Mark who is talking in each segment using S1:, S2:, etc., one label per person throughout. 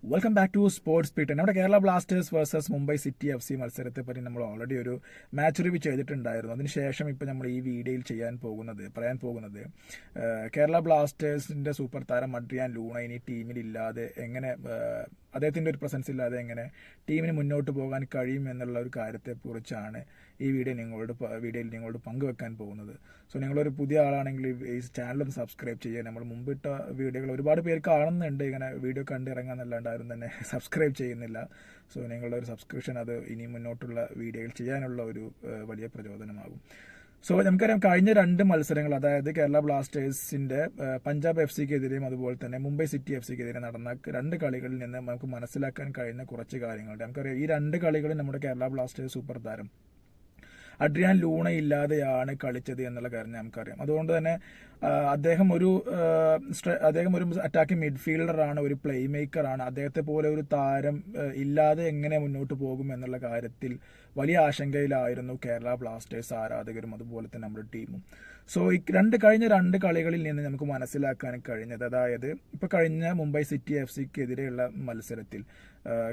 S1: Welcome back to sports peat. നമ്മുടെ Kerala Blasters versus Mumbai City FC മത്സരത്തെ പറ്റി നമ്മൾ ഓൾറെഡി ഒരു മാച്ച് റിവ്യൂ ചെയ്തിട്ടുണ്ടായിരുന്നു. അതിനുശേഷം ഇപ്പോൾ നമ്മൾ ഈ വീഡിയോയിൽ പറയാൻ പോകുന്നത് കേരള ബ്ലാസ്റ്റേഴ്സിന്റെ സൂപ്പർ താരം അഡ്രിയാൻ ലൂണ ഇനി ടീമിലില്ലാതെ എങ്ങനെ അദ്ദേഹത്തിന്റെ ഒരു പ്രസൻസ് ഇല്ലാതെ എങ്ങനെ ടീമിന് മുന്നോട്ട് പോകാൻ കഴിയും എന്നുള്ള ഒരു കാര്യത്തെക്കുറിച്ചാണ് ഈ വീഡിയോയിൽ നിങ്ങളോട് പങ്കുവെക്കാൻ പോകുന്നത്. സോ നിങ്ങളൊരു പുതിയ ആളാണെങ്കിൽ ഈ ചാനലൊന്ന് സബ്സ്ക്രൈബ് ചെയ്യുക. നമ്മൾ മുമ്പിട്ട വീഡിയോകൾ ഒരുപാട് പേര് കാണുന്നുണ്ട്, ഇങ്ങനെ വീഡിയോ കണ്ടിറങ്ങാന്നല്ലാണ്ട് ആരും തന്നെ സബ്സ്ക്രൈബ് ചെയ്യുന്നില്ല. സോ നിങ്ങളുടെ ഒരു സബ്സ്ക്രിപ്ഷൻ അത് ഇനി മുന്നോട്ടുള്ള വീഡിയോകൾ ചെയ്യാനുള്ള ഒരു വലിയ പ്രചോദനമാകും. സോ നമുക്കറിയാം, കഴിഞ്ഞ രണ്ട് മത്സരങ്ങൾ, അതായത് കേരള ബ്ലാസ്റ്റേഴ്സിന്റെ പഞ്ചാബ് FCക്കെതിരെയും അതുപോലെ തന്നെ മുംബൈ സിറ്റി FCക്കെതിരെ നടന്ന രണ്ട് കളികളിൽ നിന്ന് നമുക്ക് മനസ്സിലാക്കാൻ കഴിയുന്ന കുറച്ച് കാര്യങ്ങളുണ്ട്. നമുക്കറിയാം, ഈ രണ്ട് കളികളിൽ നമ്മുടെ കേരള ബ്ലാസ്റ്റേഴ്സ് സൂപ്പർ താരം അഡ്രിയാൻ ലൂണ ഇല്ലാതെയാണ് കളിച്ചത് എന്നുള്ള കാര്യം നമുക്കറിയാം. അതുകൊണ്ട് തന്നെ അദ്ദേഹം ഒരു അറ്റാക്കിംഗ് മിഡ്ഫീൽഡറാണ്, ഒരു പ്ലേ മേക്കറാണ്. അദ്ദേഹത്തെ പോലെ ഒരു താരം ഇല്ലാതെ എങ്ങനെ മുന്നോട്ട് പോകും എന്നുള്ള കാര്യത്തിൽ വലിയ ആശങ്കയിലായിരുന്നു കേരള ബ്ലാസ്റ്റേഴ്സ് ആരാധകരും അതുപോലെ തന്നെ നമ്മുടെ ടീമും. സോ ഈ കഴിഞ്ഞ രണ്ട് കളികളിൽ നിന്ന് നമുക്ക് മനസ്സിലാക്കാൻ കഴിഞ്ഞത്, അതായത് ഇപ്പൊ കഴിഞ്ഞ മുംബൈ സിറ്റി FCക്കെതിരെയുള്ള മത്സരത്തിൽ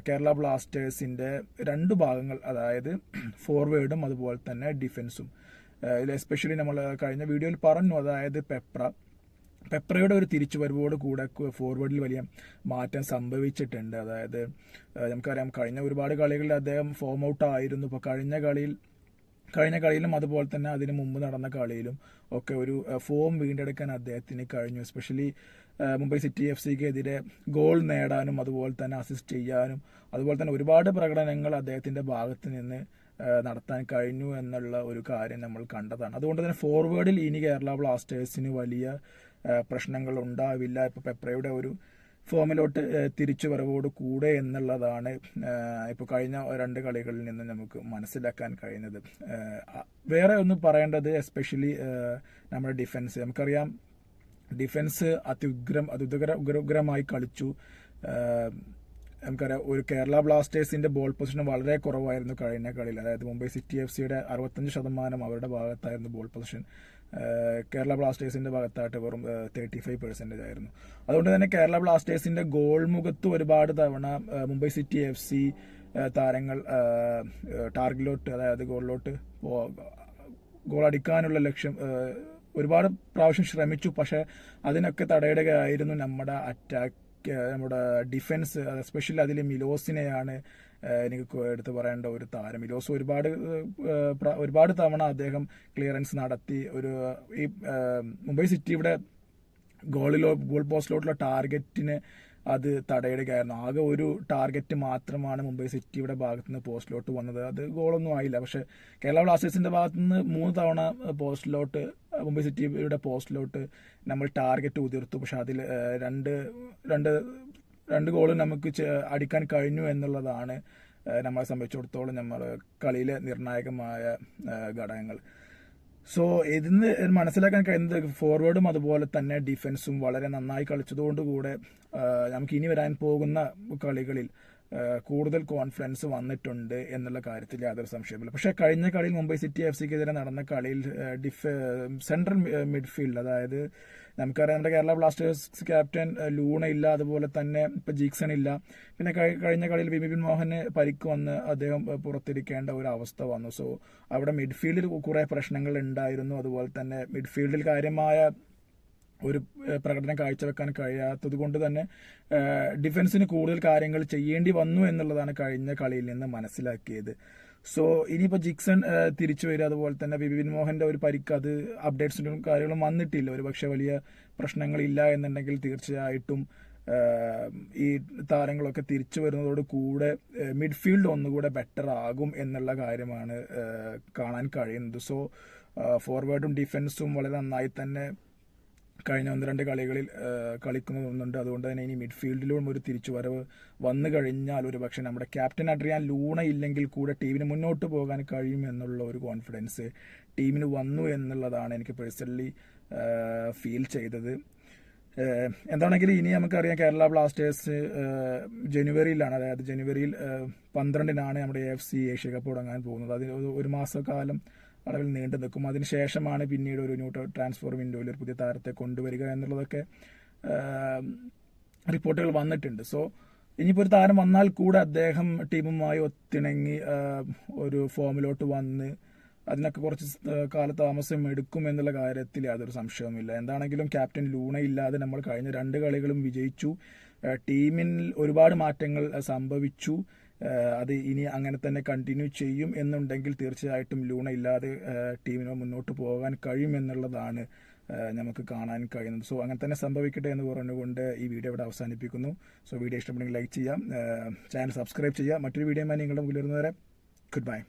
S1: കേരള ബ്ലാസ്റ്റേഴ്സിന്റെ രണ്ട് ഭാഗങ്ങൾ, അതായത് ഫോർവേഡും അതുപോലെ തന്നെ ഡിഫൻസും, എസ്പെഷ്യലി നമ്മൾ കഴിഞ്ഞ വീഡിയോയിൽ പറഞ്ഞു, അതായത് പെപ്രയുടെ ഒരു തിരിച്ചുവരവോട് കൂടെ ഫോർവേഡിൽ വലിയ മാറ്റം സംഭവിച്ചിട്ടുണ്ട്. അതായത് നമുക്കറിയാം, കഴിഞ്ഞ ഒരുപാട് കളികളിൽ അദ്ദേഹം ഫോം ഔട്ട് ആയിരുന്നു. ഇപ്പോൾ കഴിഞ്ഞ കളിയിലും അതുപോലെ തന്നെ അതിന് മുമ്പ് നടന്ന കളിയിലും ഒക്കെ ഒരു ഫോം വീണ്ടെടുക്കാൻ അദ്ദേഹത്തിന് കഴിഞ്ഞു. എസ്പെഷ്യലി മുംബൈ സിറ്റി FCക്കെതിരെ ഗോൾ നേടാനും അതുപോലെ തന്നെ അസിസ്റ്റ് ചെയ്യാനും അതുപോലെ തന്നെ ഒരുപാട് പ്രകടനങ്ങൾ അദ്ദേഹത്തിന്റെ ഭാഗത്ത് നിന്ന് നടത്താൻ കഴിഞ്ഞു എന്നുള്ള ഒരു കാര്യം നമ്മൾ കണ്ടതാണ്. അതുകൊണ്ട് തന്നെ ഫോർവേഡിൽ ഇനി കേരള ബ്ലാസ്റ്റേഴ്സിന് വലിയ പ്രശ്നങ്ങൾ ഉണ്ടാവില്ല. ഇപ്പോൾ പെപ്രയുടെ ഒരു ഫോമിലോട്ട് തിരിച്ചു വരവോട് കൂടെ എന്നുള്ളതാണ് ഇപ്പോൾ കഴിഞ്ഞ രണ്ട് കളികളിൽ നിന്ന് നമുക്ക് മനസ്സിലാക്കാൻ കഴിയുന്നത്. വേറെ ഒന്ന് പറയേണ്ടത്, എസ്പെഷ്യലി നമ്മുടെ ഡിഫൻസ്. നമുക്കറിയാം, ഡിഫൻസ് ഉഗ്രമായി കളിച്ചു. നമുക്കറിയാം, ഒരു കേരള ബ്ലാസ്റ്റേഴ്സിന്റെ ബോൾ പൊസിഷൻ വളരെ കുറവായിരുന്നു കഴിഞ്ഞ കളിയിൽ. അതായത് മുംബൈ സിറ്റി FCയുടെ 65% അവരുടെ ഭാഗത്തായിരുന്നു ബോൾ പൊസിഷൻ. കേരള ബ്ലാസ്റ്റേഴ്സിന്റെ ഭാഗത്തായിട്ട് വെറും 35% ആയിരുന്നു. അതുകൊണ്ട് തന്നെ കേരള ബ്ലാസ്റ്റേഴ്സിന്റെ ഗോൾ മുഖത്ത് ഒരുപാട് തവണ മുംബൈ സിറ്റി FC താരങ്ങൾ ടാർഗറ്റിലോട്ട്, അതായത് ഗോൾ അടിക്കാനുള്ള ലക്ഷ്യം ഒരുപാട് പ്രാവശ്യം ശ്രമിച്ചു. പക്ഷെ അതിനൊക്കെ തടയിടുകയായിരുന്നു നമ്മുടെ നമ്മുടെ ഡിഫൻസ്. എസ്പെഷ്യലി അതിൽ മിലോസിനെയാണ് എനിക്ക് എടുത്ത് പറയേണ്ട ഒരു താരം. മിലോസ് ഒരുപാട് തവണ അദ്ദേഹം ക്ലിയറൻസ് നടത്തി ഈ മുംബൈ സിറ്റിയുടെ ഗോൾ പോസ്റ്റിലോട്ടുള്ള ടാർഗറ്റിന് അത് തടയിടുകയായിരുന്നു. ആകെ ഒരു ടാർഗറ്റ് മാത്രമാണ് മുംബൈ സിറ്റിയുടെ ഭാഗത്തു നിന്ന് പോസ്റ്റിലോട്ട് വന്നത്. അത് ഗോളൊന്നും ആയില്ല. പക്ഷെ കേരള ബ്ലാസ്റ്റേഴ്സിന്റെ ഭാഗത്തു നിന്ന് 3 തവണ മുംബൈ സിറ്റിയുടെ പോസ്റ്റിലോട്ട് നമ്മൾ ടാർഗറ്റ് ഉതിർത്തു. പക്ഷെ അതിൽ രണ്ട് ഗോളും നമുക്ക് അടിക്കാൻ കഴിഞ്ഞു എന്നുള്ളതാണ് നമ്മളെ സംബന്ധിച്ചിടത്തോളം നമ്മൾ കളിയിലെ നിർണായകമായ ഘടകങ്ങൾ. സോ ഇതിന് മനസ്സിലാക്കാൻ കഴിയുന്നത്, ഫോർവേഡും അതുപോലെ തന്നെ ഡിഫൻസും വളരെ നന്നായി കളിച്ചതുകൊണ്ടുകൂടെ നമുക്ക് ഇനി വരാൻ പോകുന്ന കളികളിൽ കൂടുതൽ കോൺഫിഡൻസ് വന്നിട്ടുണ്ട് എന്നുള്ള കാര്യത്തിൽ യാതൊരു സംശയമില്ല. പക്ഷേ കഴിഞ്ഞ കളിയിൽ മുംബൈ സിറ്റി FCക്കെതിരെ നടന്ന കളിയിൽ സെൻട്രൽ മിഡ്ഫീൽഡ്, അതായത് നമുക്കറിയാം, നമ്മുടെ കേരള ബ്ലാസ്റ്റേഴ്സ് ക്യാപ്റ്റൻ ലൂണ ഇല്ല, അതുപോലെ തന്നെ ഇപ്പൊ ജീക്സൺ ഇല്ല. പിന്നെ കഴിഞ്ഞ കളിയിൽ വിപിൻ മോഹന് പരിക്ക് വന്ന് അദ്ദേഹം പുറത്തിരിക്കേണ്ട ഒരു അവസ്ഥ വന്നു. സോ അവിടെ മിഡ്ഫീൽഡിൽ കുറെ പ്രശ്നങ്ങൾ ഉണ്ടായിരുന്നു. അതുപോലെ തന്നെ മിഡ്ഫീൽഡിൽ കാര്യമായ ഒരു പ്രകടനം കാഴ്ചവെക്കാൻ കഴിയാത്തത് കൊണ്ട് തന്നെ ഡിഫൻസിന് കൂടുതൽ കാര്യങ്ങൾ ചെയ്യേണ്ടി വന്നു എന്നുള്ളതാണ് കഴിഞ്ഞ കളിയിൽ നിന്ന് മനസ്സിലാക്കിയത്. സോ ഇനിയിപ്പോൾ ജിക്സൺ തിരിച്ചു വരിക, അതുപോലെ തന്നെ വിപിൻ മോഹന്റെ ഒരു പരിക്ക്, അത് അപ്ഡേറ്റ്സിനും കാര്യങ്ങളും വന്നിട്ടില്ല. ഒരു പക്ഷെ വലിയ പ്രശ്നങ്ങളില്ല എന്നുണ്ടെങ്കിൽ തീർച്ചയായിട്ടും ഈ താരങ്ങളൊക്കെ തിരിച്ചു വരുന്നതോട് കൂടെ മിഡ്ഫീൽഡ് ഒന്നുകൂടെ ബെറ്റർ ആകും എന്നുള്ള കാര്യമാണ് കാണാൻ കഴിയുന്നത്. സോ ഫോർവേഡും ഡിഫൻസും വളരെ നന്നായി തന്നെ കഴിഞ്ഞ 1-2 കളികളിൽ കളിക്കുന്നതൊന്നുണ്ട്. അതുകൊണ്ട് തന്നെ ഇനി മിഡ്ഫീൽഡിലും ഒരു തിരിച്ചുവരവ് വന്നു കഴിഞ്ഞാൽ ഒരു പക്ഷേ നമ്മുടെ ക്യാപ്റ്റൻ അഡ്രിയാൻ ലൂണ ഇല്ലെങ്കിൽ കൂടെ ടീമിന് മുന്നോട്ട് പോകാൻ കഴിയും എന്നുള്ള ഒരു കോൺഫിഡൻസ് ടീമിന് വന്നു എന്നുള്ളതാണ് എനിക്ക് പേഴ്സണലി ഫീൽ ചെയ്തത്. എന്താണെങ്കിലും ഇനി നമുക്കറിയാം, കേരള ബ്ലാസ്റ്റേഴ്സ് ജനുവരിയിലാണ്, അതായത് ജനുവരിയിൽ 12-നാണ് നമ്മുടെ AFC ഏഷ്യ കപ്പ് തുടങ്ങാൻ പോകുന്നത്. അതിന് ഒരു മാസക്കാലം അളവിൽ നീണ്ടു നിൽക്കും. അതിനുശേഷമാണ് പിന്നീട് ഒരു ന്യൂ ട്രാൻസ്ഫർ വിൻഡോയിൽ ഒരു പുതിയ താരത്തെ കൊണ്ടുവരിക എന്നുള്ളതൊക്കെ റിപ്പോർട്ടുകൾ വന്നിട്ടുണ്ട്. സോ ഇനിയിപ്പോൾ ഒരു താരം വന്നാൽ കൂടെ അദ്ദേഹം ടീമുമായി ഒത്തിണങ്ങി ഒരു ഫോമിലോട്ട് വന്ന് അതിനൊക്കെ കുറച്ച് കാലതാമസം എടുക്കും എന്നുള്ള കാര്യത്തിൽ യാതൊരു സംശയവുമില്ല. എന്താണെങ്കിലും ക്യാപ്റ്റൻ ലൂണ ഇല്ലാതെ നമ്മൾ കഴിഞ്ഞ 2 കളികളും വിജയിച്ചു. ടീമിൽ ഒരുപാട് മാറ്റങ്ങൾ സംഭവിച്ചു. അത് ഇനി അങ്ങനെ തന്നെ കണ്ടിന്യൂ ചെയ്യും എന്നുണ്ടെങ്കിൽ തീർച്ചയായിട്ടും ലൂണ ഇല്ലാതെ ടീമിന് മുന്നോട്ട് പോകാൻ കഴിയുമെന്നുള്ളതാണ് നമുക്ക് കാണാൻ കഴിയുന്നത്. സോ അങ്ങനെ തന്നെ സംഭവിക്കട്ടെ എന്ന് പറഞ്ഞുകൊണ്ട് ഈ വീഡിയോ ഇവിടെ അവസാനിപ്പിക്കുന്നു. സോ വീഡിയോ ഇഷ്ടപ്പെടുമെങ്കിൽ ലൈക്ക് ചെയ്യാം, ചാനൽ സബ്സ്ക്രൈബ് ചെയ്യാം. മറ്റൊരു വീഡിയോയുമായി നിങ്ങളുടെ മുന്നിൽ വരുന്നവരെ ഗുഡ് ബൈ.